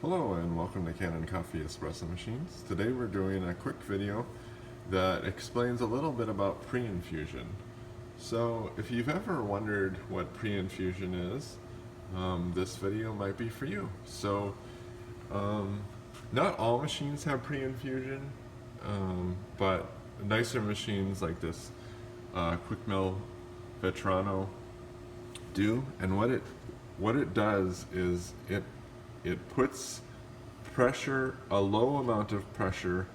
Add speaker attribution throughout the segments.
Speaker 1: Hello and welcome to Kanen Coffee Espresso Machines. Today we're doing a quick video that explains a little bit about pre-infusion. So if you've ever wondered what pre-infusion is, this video might be for you. So not all machines have pre-infusion, but nicer machines like this Quick Mill Vetrano do, and what it does is it puts pressure, a low amount of pressure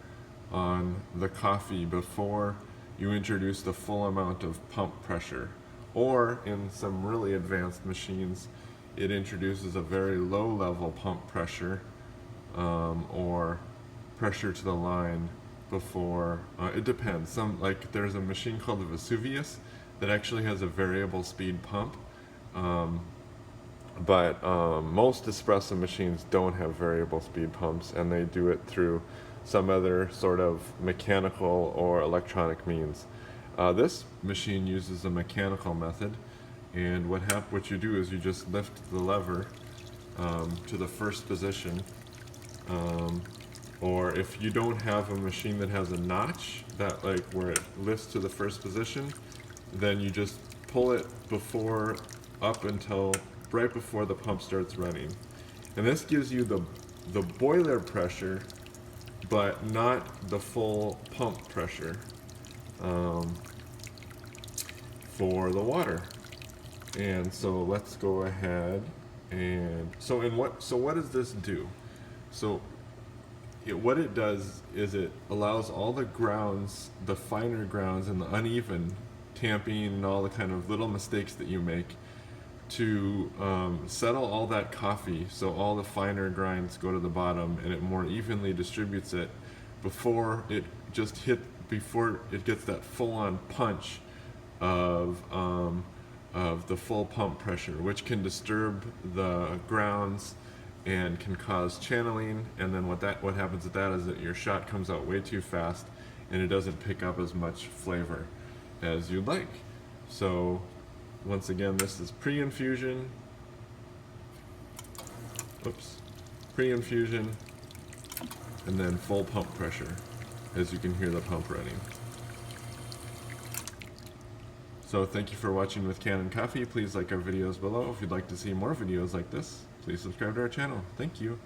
Speaker 1: on the coffee before you introduce the full amount of pump pressure. Or in some really advanced machines, it introduces a very low level pump pressure or pressure to the line before, it depends. There's a machine called the Vesuvius that actually has a variable speed pump. But most espresso machines don't have variable speed pumps, and they do it through some other sort of mechanical or electronic means. This machine uses a mechanical method, and what you do is you just lift the lever to the first position, or if you don't have a machine that has a notch that where it lifts to the first position, then you just pull it up until right before the pump starts running. And this gives you the boiler pressure, but not the full pump pressure for the water. And so let's go ahead and what does this do? So what it does is it allows all the grounds, the finer grounds and the uneven tamping and all the kind of little mistakes that you make, to settle all that coffee, so all the finer grinds go to the bottom and it more evenly distributes it before it gets that full-on punch of the full pump pressure, which can disturb the grounds and can cause channeling. And then what happens with that is that your shot comes out way too fast and it doesn't pick up as much flavor as you'd like. So once again, this is pre-infusion, pre-infusion, and then full pump pressure, as you can hear the pump running. So thank you for watching with Kanen Coffee. Please like our videos below. If you'd like to see more videos like this, please subscribe to our channel. Thank you.